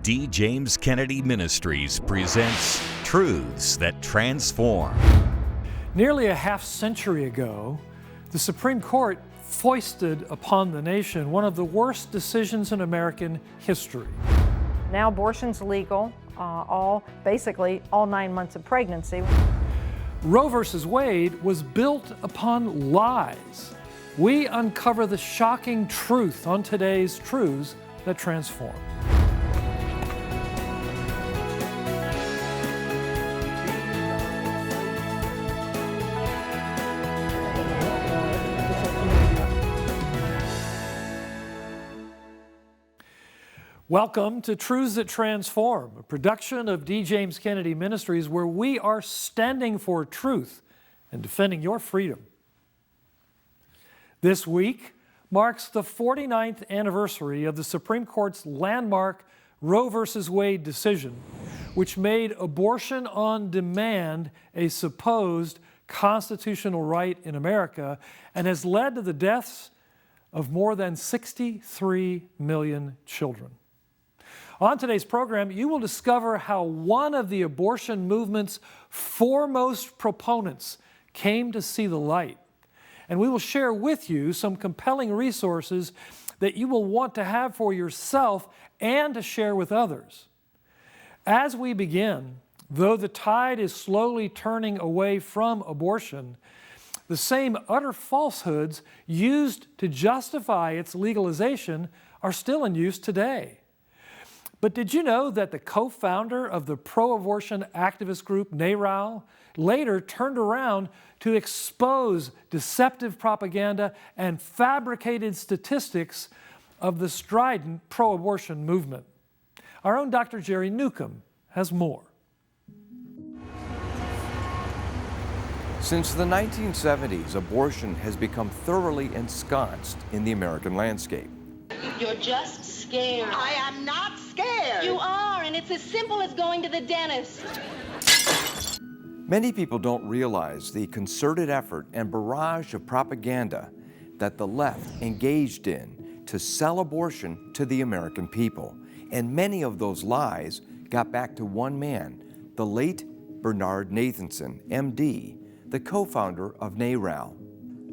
D. James Kennedy Ministries presents Truths That Transform. Nearly a half century ago, the Supreme Court foisted upon the nation one of the worst decisions in American history. Now abortion's legal, basically all 9 months of pregnancy. Roe versus Wade was built upon lies. We uncover the shocking truth on today's Truths That Transform. Welcome to Truths That Transform, a production of D. James Kennedy Ministries, where we are standing for truth and defending your freedom. This week marks the 49th anniversary of the Supreme Court's landmark Roe versus Wade decision, which made abortion on demand a supposed constitutional right in America and has led to the deaths of more than 63 million children. On today's program, you will discover how one of the abortion movement's foremost proponents came to see the light. And we will share with you some compelling resources that you will want to have for yourself and to share with others. As we begin, though the tide is slowly turning away from abortion, the same utter falsehoods used to justify its legalization are still in use today. But did you know that the co-founder of the pro-abortion activist group NARAL later turned around to expose deceptive propaganda and fabricated statistics of the strident pro-abortion movement? Our own Dr. Jerry Newcomb has more. Since the 1970s, abortion has become thoroughly ensconced in the American landscape. You're just scared. I am not scared. You are, and it's as simple as going to the dentist. Many people don't realize the concerted effort and barrage of propaganda that the left engaged in to sell abortion to the American people. And many of those lies got back to one man, the late Bernard Nathanson, MD, the co-founder of NARAL.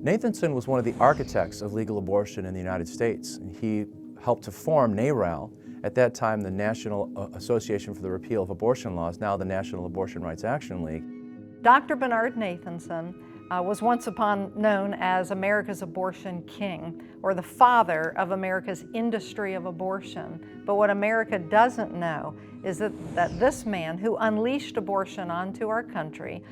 Nathanson was one of the architects of legal abortion in the United States, and he helped to form NARAL, at that time the National Association for the Repeal of Abortion Laws, now the National Abortion Rights Action League. Dr. Bernard Nathanson was once upon known as America's abortion king, or the father of America's industry of abortion. But what America doesn't know is that this man, who unleashed abortion onto our country,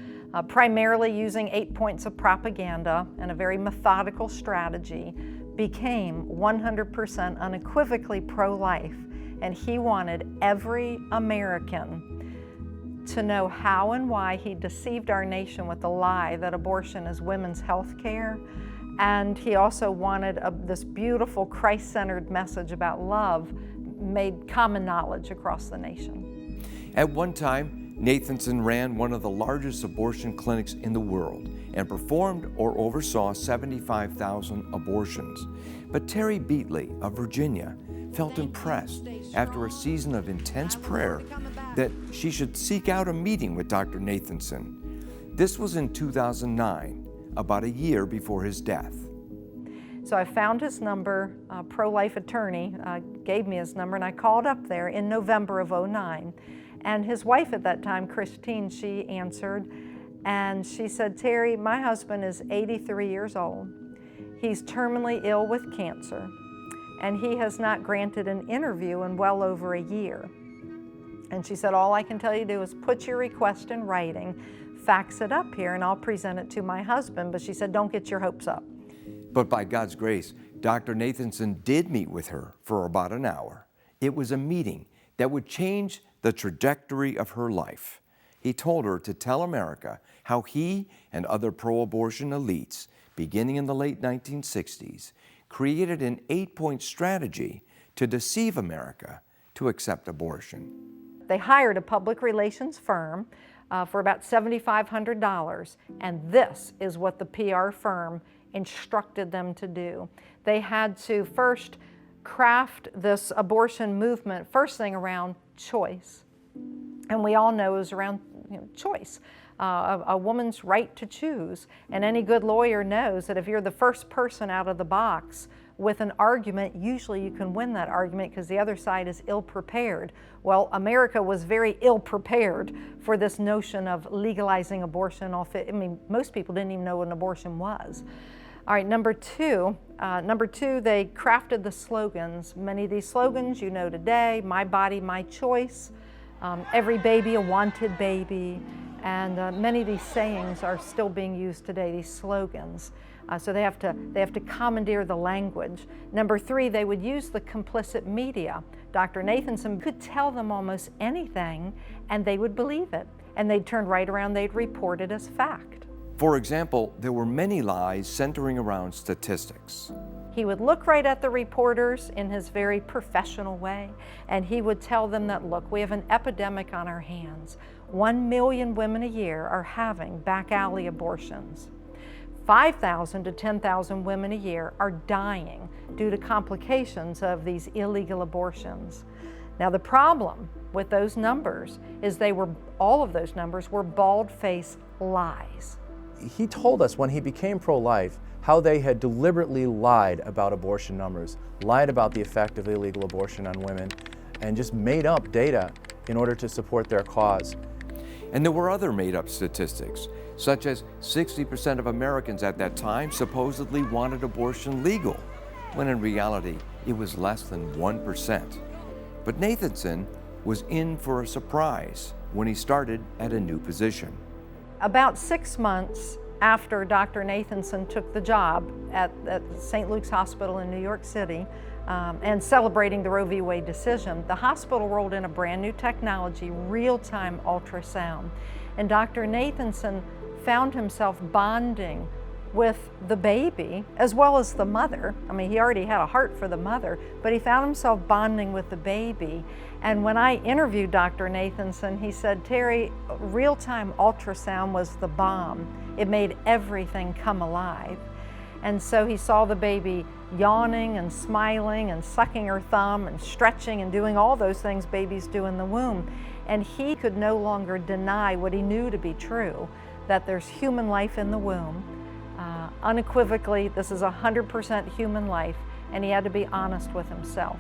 primarily using 8 points of propaganda and a very methodical strategy, became 100% unequivocally pro-life. And he wanted every American to know how and why he deceived our nation with the lie that abortion is women's health care. And he also wanted this beautiful Christ-centered message about love made common knowledge across the nation. At one time, Nathanson ran one of the largest abortion clinics in the world and performed or oversaw 75,000 abortions. But Terry Beatley of Virginia felt impressed after a season of intense prayer that she should seek out a meeting with Dr. Nathanson. This was in 2009, about a year before his death. So I found his number, pro-life attorney gave me his number, and I called up there in November of '09. And his wife at that time, Christine, she answered, and she said, "Terry, my husband is 83 years old. He's terminally ill with cancer, and he has not granted an interview in well over a year." And she said, "All I can tell you to do is put your request in writing, fax it up here, and I'll present it to my husband." But she said, "Don't get your hopes up." But by God's grace, Dr. Nathanson did meet with her for about an hour. It was a meeting that would change the trajectory of her life. He told her to tell America how he and other pro-abortion elites, beginning in the late 1960s, created an 8-point strategy to deceive America to accept abortion. They hired a public relations firm for about $7,500, and this is what the PR firm instructed them to do. They had to first craft this abortion movement, first thing around choice. And we all know it was around choice, a woman's right to choose. And any good lawyer knows that if you're the first person out of the box with an argument, usually you can win that argument because the other side is ill-prepared. Well, America was very ill-prepared for this notion of legalizing abortion. I mean, most people didn't even know what an abortion was. All right, number two, they crafted the slogans. Many of these slogans you know today: my body, my choice, every baby a wanted baby, and many of these sayings are still being used today, these slogans. So they have to commandeer the language. Number three, they would use the complicit media. Dr. Nathanson could tell them almost anything and they would believe it. And they'd turn right around, they'd report it as fact. For example, there were many lies centering around statistics. He would look right at the reporters in his very professional way, and he would tell them that, look, we have an epidemic on our hands. 1 million women a year are having back alley abortions. 5,000 to 10,000 women a year are dying due to complications of these illegal abortions. Now, the problem with those numbers is all of those numbers were bald-faced lies. He told us when he became pro-life how they had deliberately lied about abortion numbers, lied about the effect of illegal abortion on women, and just made up data in order to support their cause. And there were other made-up statistics, such as 60% of Americans at that time supposedly wanted abortion legal, when in reality it was less than 1%. But Nathanson was in for a surprise when he started at a new position. About 6 months after Dr. Nathanson took the job at St. Luke's Hospital in New York City and celebrating the Roe v. Wade decision, the hospital rolled in a brand new technology, real-time ultrasound. And Dr. Nathanson found himself bonding with the baby as well as the mother. I mean, he already had a heart for the mother, but he found himself bonding with the baby. And when I interviewed Dr. Nathanson, he said, Terry, real-time ultrasound was the bomb. It made everything come alive. And so he saw the baby yawning and smiling and sucking her thumb and stretching and doing all those things babies do in the womb. And he could no longer deny what he knew to be true, that there's human life in the womb. Unequivocally, this is 100% human life, and he had to be honest with himself.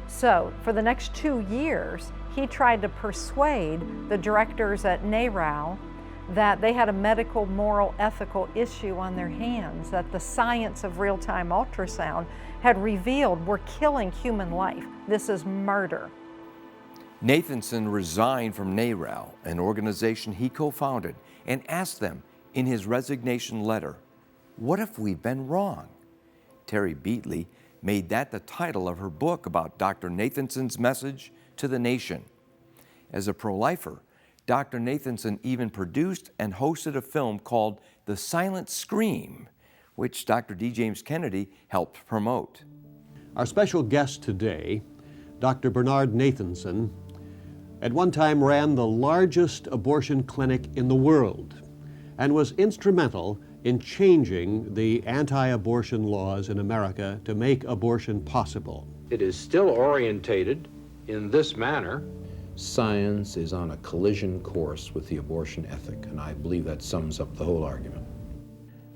So for the next 2 years, he tried to persuade the directors at NARAL that they had a medical, moral, ethical issue on their hands, that the science of real-time ultrasound had revealed we're killing human life. This is murder. Nathanson resigned from NARAL, an organization he co-founded, and asked them in his resignation letter, what if we've been wrong? Terry Beatley made that the title of her book about Dr. Nathanson's message to the nation. As a pro-lifer, Dr. Nathanson even produced and hosted a film called The Silent Scream, which Dr. D. James Kennedy helped promote. Our special guest today, Dr. Bernard Nathanson, at one time ran the largest abortion clinic in the world and was instrumental in changing the anti-abortion laws in America to make abortion possible. It is still orientated in this manner. Science is on a collision course with the abortion ethic, and I believe that sums up the whole argument.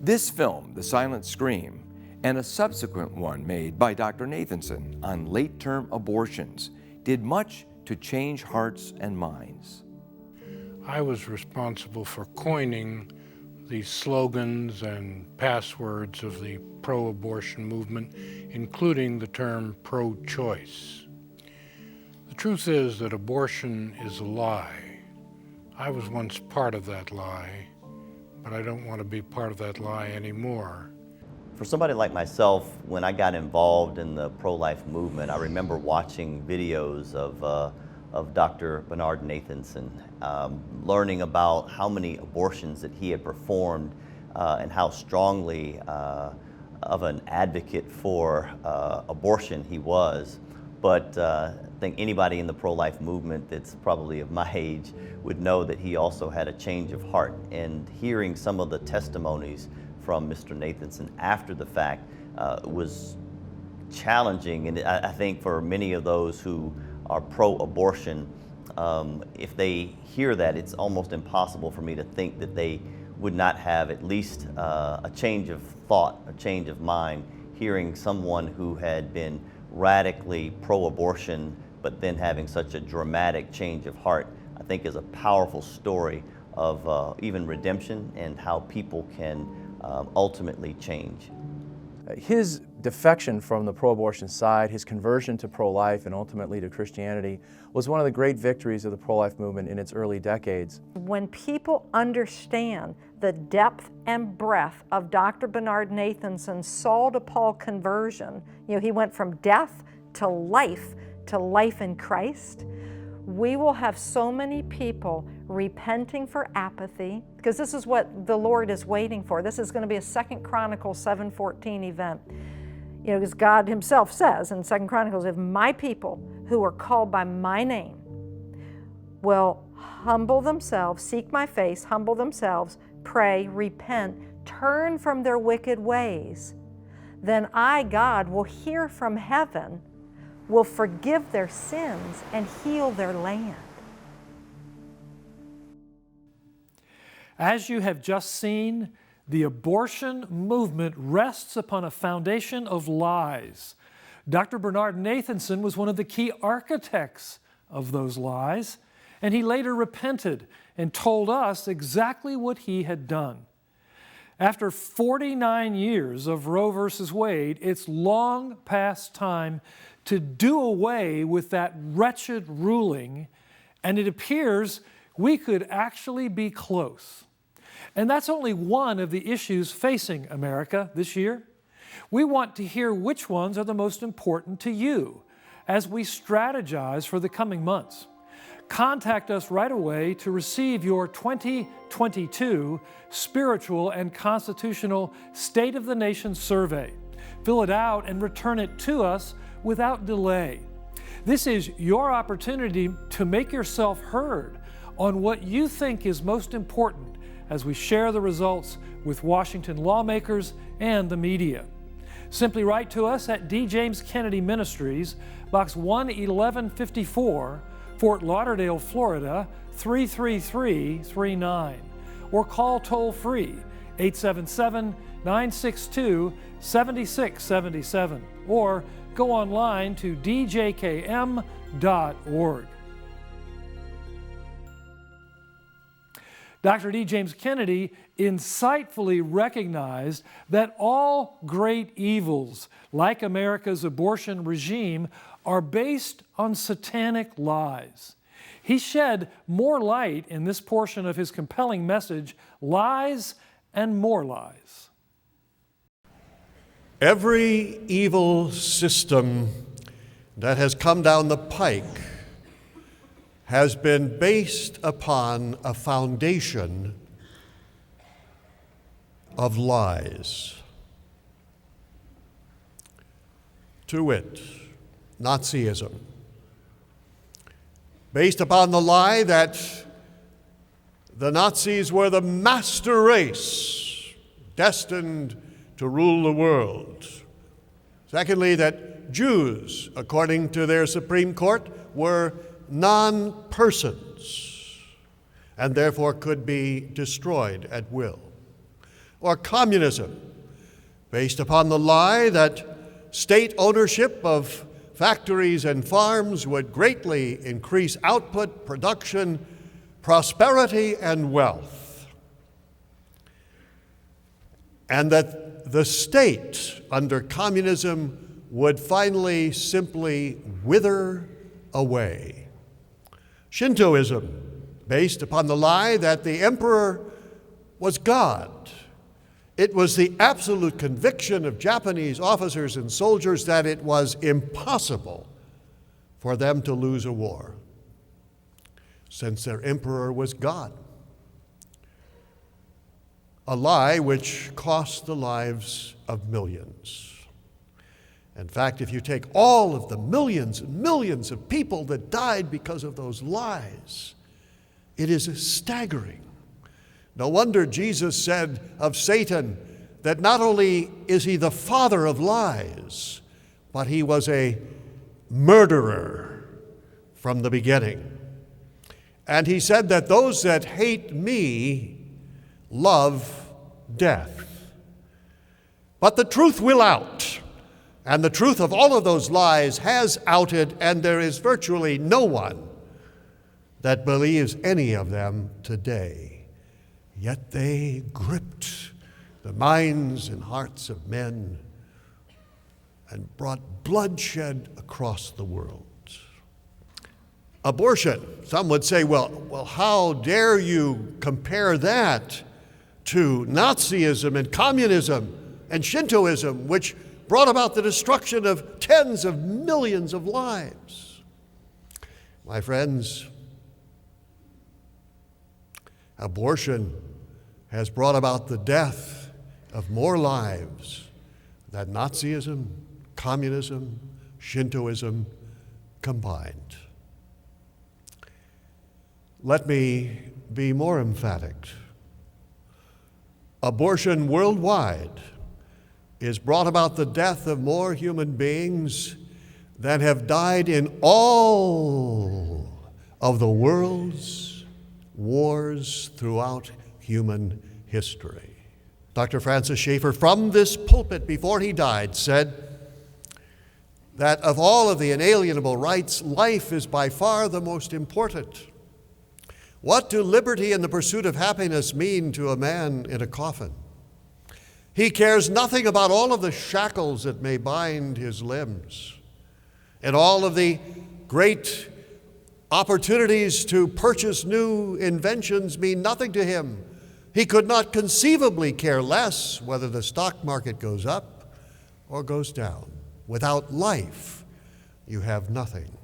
This film, The Silent Scream, and a subsequent one made by Dr. Nathanson on late-term abortions, did much to change hearts and minds. I was responsible for coining the slogans and passwords of the pro-abortion movement, including the term pro-choice. The truth is that abortion is a lie. I was once part of that lie, but I don't want to be part of that lie anymore. For somebody like myself, when I got involved in the pro-life movement, I remember watching videos of Dr. Bernard Nathanson, learning about how many abortions that he had performed and how strongly of an advocate for abortion he was. But I think anybody in the pro-life movement that's probably of my age would know that he also had a change of heart. And hearing some of the testimonies from Mr. Nathanson after the fact was challenging, and I think for many of those who are pro-abortion, if they hear that, it's almost impossible for me to think that they would not have at least a change of thought, a change of mind, hearing someone who had been radically pro-abortion but then having such a dramatic change of heart, I think is a powerful story of even redemption and how people can ultimately change. His defection from the pro-abortion side, his conversion to pro-life and ultimately to Christianity, was one of the great victories of the pro-life movement in its early decades. When people understand the depth and breadth of Dr. Bernard Nathanson's Saul to Paul conversion, he went from death to life in Christ, we will have so many people repenting for apathy, because this is what the Lord is waiting for. This is going to be a 2 Chronicles 7:14 event. Because God himself says in 2 Chronicles, if my people who are called by my name will humble themselves, seek my face, humble themselves, pray, repent, turn from their wicked ways, then I, God, will hear from heaven, will forgive their sins and heal their land. As you have just seen, the abortion movement rests upon a foundation of lies. Dr. Bernard Nathanson was one of the key architects of those lies, and he later repented and told us exactly what he had done. After 49 years of Roe versus Wade, it's long past time to do away with that wretched ruling, and it appears we could actually be close. And that's only one of the issues facing America this year. We want to hear which ones are the most important to you as we strategize for the coming months. Contact us right away to receive your 2022 Spiritual and Constitutional State of the Nation survey. Fill it out and return it to us without delay. This is your opportunity to make yourself heard on what you think is most important as we share the results with Washington lawmakers and the media. Simply write to us at D. James Kennedy Ministries, Box 11154, Fort Lauderdale, Florida, 33339, or call toll-free 877-962-7677, or go online to djkm.org. Dr. D. James Kennedy insightfully recognized that all great evils, like America's abortion regime, are based on satanic lies. He shed more light in this portion of his compelling message, Lies and More Lies. Every evil system that has come down the pike has been based upon a foundation of lies. To wit, Nazism, based upon the lie that the Nazis were the master race destined to rule the world. Secondly, that Jews, according to their Supreme Court, were non-persons and therefore could be destroyed at will. Or communism, based upon the lie that state ownership of factories and farms would greatly increase output, production, prosperity, and wealth. And that the state under communism would finally simply wither away. Shintoism, based upon the lie that the emperor was God. It was the absolute conviction of Japanese officers and soldiers that it was impossible for them to lose a war, since their emperor was God. A lie which cost the lives of millions. In fact, if you take all of the millions and millions of people that died because of those lies, it is staggering. No wonder Jesus said of Satan that not only is he the father of lies, but he was a murderer from the beginning. And he said that those that hate me love death. But the truth will out, and the truth of all of those lies has outed, and there is virtually no one that believes any of them today. Yet they gripped the minds and hearts of men and brought bloodshed across the world. Abortion. Some would say, well, how dare you compare that to Nazism and communism and Shintoism, which brought about the destruction of tens of millions of lives? My friends, abortion has brought about the death of more lives than Nazism, communism, Shintoism combined. Let me be more emphatic. Abortion worldwide has brought about the death of more human beings than have died in all of the world's wars throughout human history. Dr. Francis Schaeffer, from this pulpit before he died, said that of all of the inalienable rights, life is by far the most important. What do liberty and the pursuit of happiness mean to a man in a coffin? He cares nothing about all of the shackles that may bind his limbs, and all of the great opportunities to purchase new inventions mean nothing to him. He could not conceivably care less whether the stock market goes up or goes down. Without life, you have nothing.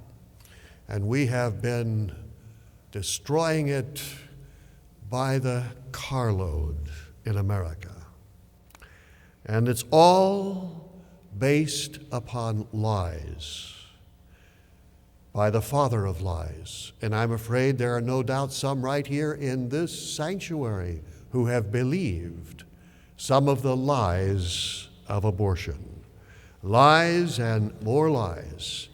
And we have been destroying it by the carload in America. And it's all based upon lies by the father of lies. And I'm afraid there are no doubt some right here in this sanctuary who have believed some of the lies of abortion. Lies and more lies.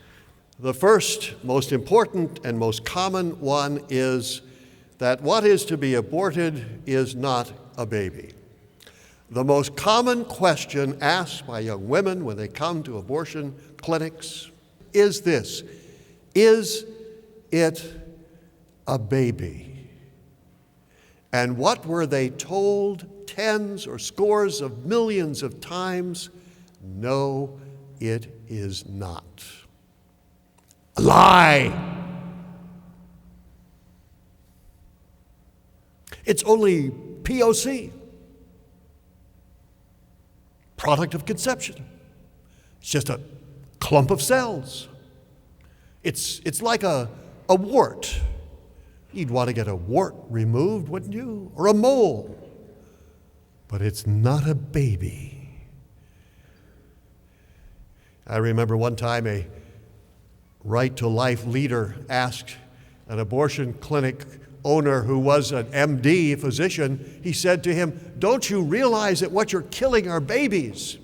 The first, most important, and most common one is that what is to be aborted is not a baby. The most common question asked by young women when they come to abortion clinics is this: is it a baby? And what were they told tens or scores of millions of times? No, it is not. A lie. It's only POC, product of conception. It's just a clump of cells. It's like a wart. You'd want to get a wart removed, wouldn't you? Or a mole. But it's not a baby. I remember one time a right-to-life leader asked an abortion clinic owner who was an MD, physician, he said to him, "Don't you realize that what you're killing are babies?"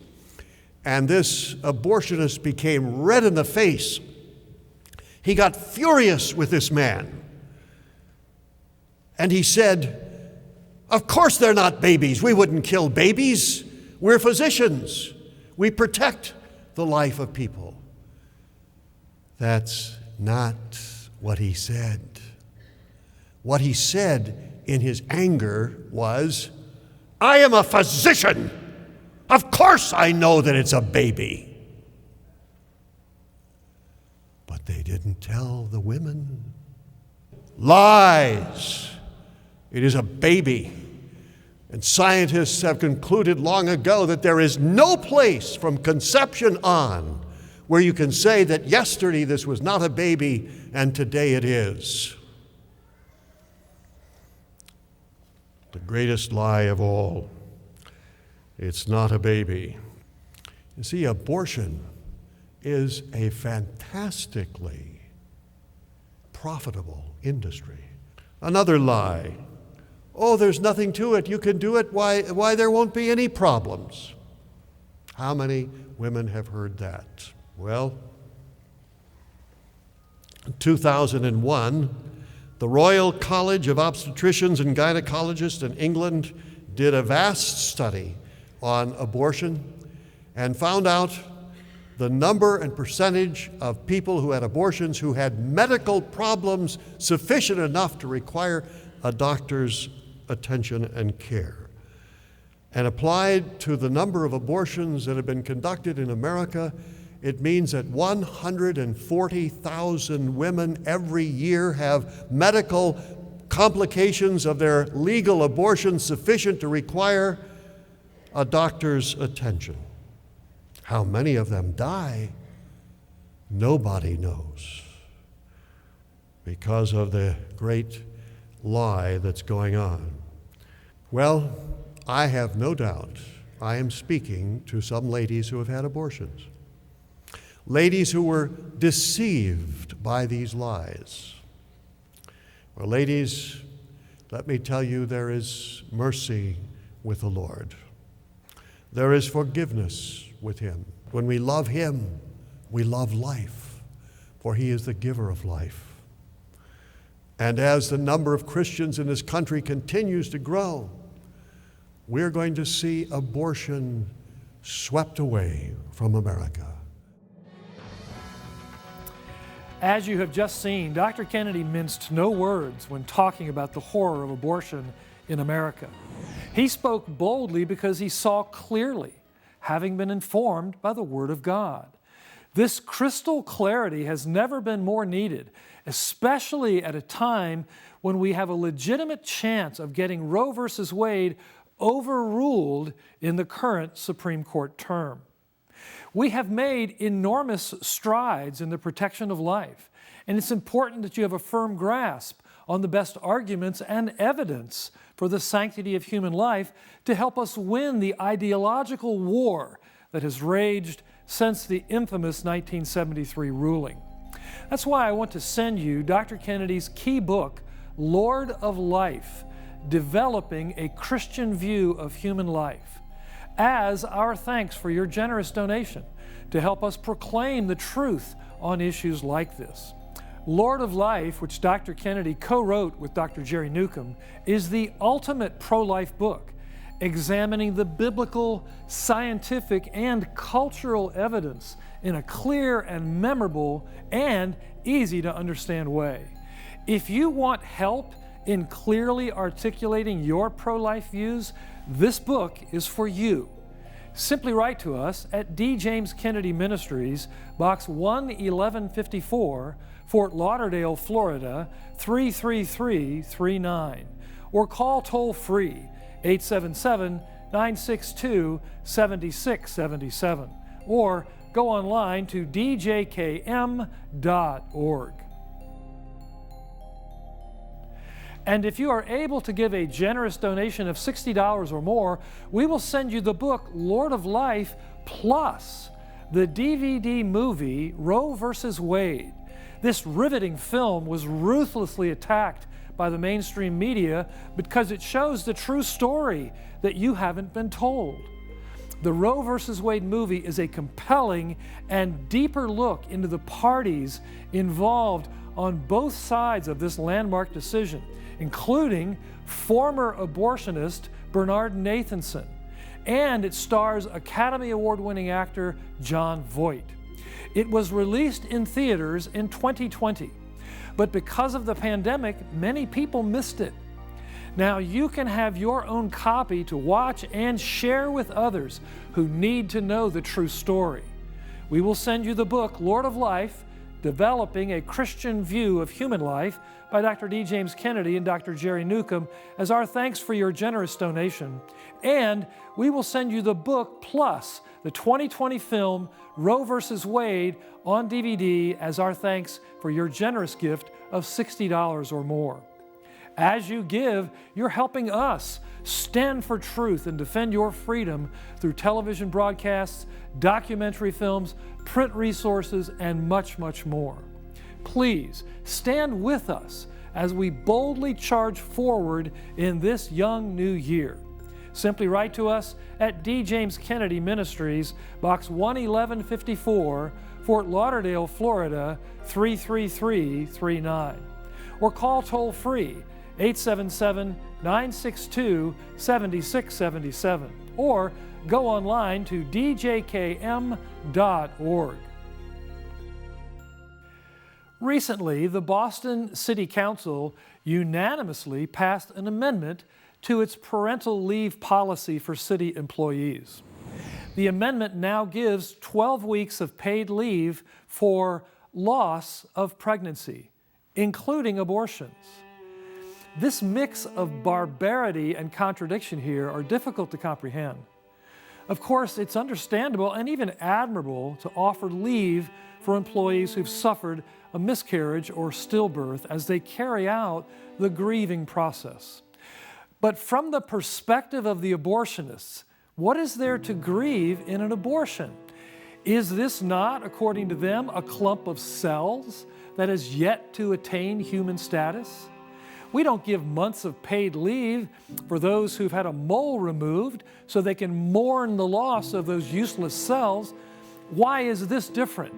And this abortionist became red in the face. He got furious with this man. And he said, "Of course they're not babies. We wouldn't kill babies. We're physicians. We protect the life of people." That's not what he said. What he said in his anger was, "I am a physician. Of course I know that it's a baby." But they didn't tell the women. Lies. It is a baby. And scientists have concluded long ago that there is no place from conception on where you can say that yesterday this was not a baby and today it is. The greatest lie of all. It's not a baby. You see, abortion is a fantastically profitable industry. Another lie. Oh, there's nothing to it. You can do it. Why there won't be any problems. How many women have heard that? Well, in 2001, the Royal College of Obstetricians and Gynecologists in England did a vast study on abortion and found out the number and percentage of people who had abortions who had medical problems sufficient enough to require a doctor's attention and care. And applied to the number of abortions that have been conducted in America, it means that 140,000 women every year have medical complications of their legal abortion sufficient to require a doctor's attention. How many of them die? Nobody knows, because of the great lie that's going on. Well, I have no doubt I am speaking to some ladies who have had abortions. Ladies who were deceived by these lies. Well, ladies, let me tell you, there is mercy with the Lord. There is forgiveness with Him. When we love Him, we love life, for He is the giver of life. And as the number of Christians in this country continues to grow, we're going to see abortion swept away from America. As you have just seen, Dr. Kennedy minced no words when talking about the horror of abortion in America. He spoke boldly because he saw clearly, having been informed by the Word of God. This crystal clarity has never been more needed, especially at a time when we have a legitimate chance of getting Roe versus Wade overruled in the current Supreme Court term. We have made enormous strides in the protection of life, and it's important that you have a firm grasp on the best arguments and evidence for the sanctity of human life to help us win the ideological war that has raged since the infamous 1973 ruling. That's why I want to send you Dr. Kennedy's key book, Lord of Life, Developing a Christian View of Human Life, as our thanks for your generous donation to help us proclaim the truth on issues like this. Lord of Life, which Dr. Kennedy co-wrote with Dr. Jerry Newcomb, is the ultimate pro-life book, examining the biblical, scientific, and cultural evidence in a clear and memorable and easy to understand way. If you want help in clearly articulating your pro-life views, this book is for you. Simply write to us at D. James Kennedy Ministries, Box 11154, Fort Lauderdale, Florida, 33339, or call toll-free 877-962-7677, or go online to DJKM.org. And if you are able to give a generous donation of $60 or more, we will send you the book, Lord of Life, plus the DVD movie, Roe versus Wade. This riveting film was ruthlessly attacked by the mainstream media because it shows the true story that you haven't been told. The Roe versus Wade movie is a compelling and deeper look into the parties involved on both sides of this landmark decision, including former abortionist Bernard Nathanson, and it stars Academy Award-winning actor Jon Voight. It was released in theaters in 2020, but because of the pandemic, many people missed it. Now you can have your own copy to watch and share with others who need to know the true story. We will send you the book, Lord of Life, Developing a Christian View of Human Life by Dr. D. James Kennedy and Dr. Jerry Newcomb as our thanks for your generous donation. And we will send you the book plus the 2020 film Roe versus Wade on DVD as our thanks for your generous gift of $60 or more. As you give, you're helping us stand for truth and defend your freedom through television broadcasts, documentary films, print resources, and much, much more. Please stand with us as we boldly charge forward in this young new year. Simply write to us at D. James Kennedy Ministries, Box 11154, Fort Lauderdale, Florida 33339. Or call toll-free 877-962-7677. Or go online to DJKM.org. Recently, the Boston City Council unanimously passed an amendment to its parental leave policy for city employees. The amendment now gives 12 weeks of paid leave for loss of pregnancy, including abortions. This mix of barbarity and contradiction here are difficult to comprehend. Of course, it's understandable and even admirable to offer leave for employees who've suffered a miscarriage or stillbirth as they carry out the grieving process. But from the perspective of the abortionists, what is there to grieve in an abortion? Is this not, according to them, a clump of cells that has yet to attain human status? We don't give months of paid leave for those who've had a mole removed so they can mourn the loss of those useless cells. Why is this different?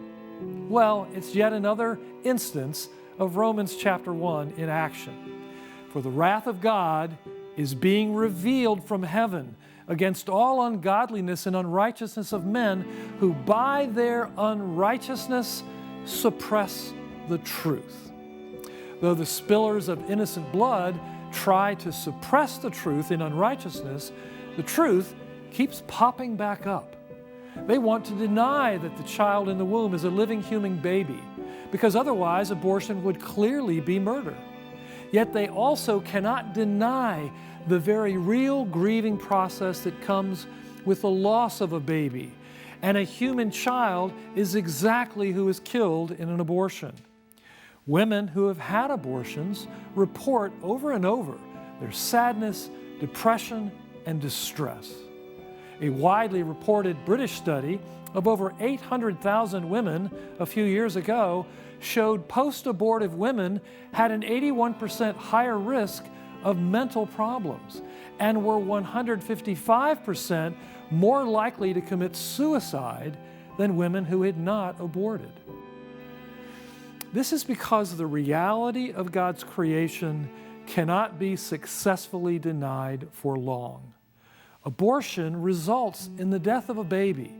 Well, it's yet another instance of Romans chapter 1 in action. For the wrath of God is being revealed from heaven against all ungodliness and unrighteousness of men who by their unrighteousness suppress the truth. Though the spillers of innocent blood try to suppress the truth in unrighteousness, the truth keeps popping back up. They want to deny that the child in the womb is a living human baby, because otherwise abortion would clearly be murder. Yet they also cannot deny the very real grieving process that comes with the loss of a baby, and a human child is exactly who is killed in an abortion. Women who have had abortions report over and over their sadness, depression, and distress. A widely reported British study of over 800,000 women a few years ago showed post-abortive women had an 81% higher risk of mental problems and were 155% more likely to commit suicide than women who had not aborted. This is because the reality of God's creation cannot be successfully denied for long. Abortion results in the death of a baby,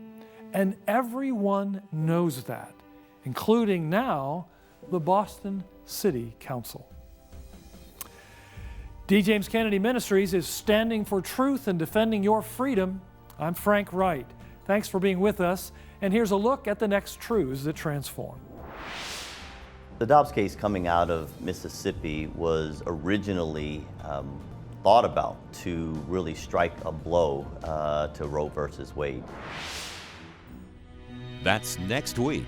and everyone knows that, including now the Boston City Council. D. James Kennedy Ministries is standing for truth and defending your freedom. I'm Frank Wright. Thanks for being with us, and here's a look at the next truths that transform. The Dobbs case coming out of Mississippi was originally thought about to really strike a blow to Roe versus Wade. That's next week.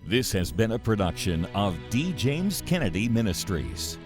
This has been a production of D. James Kennedy Ministries.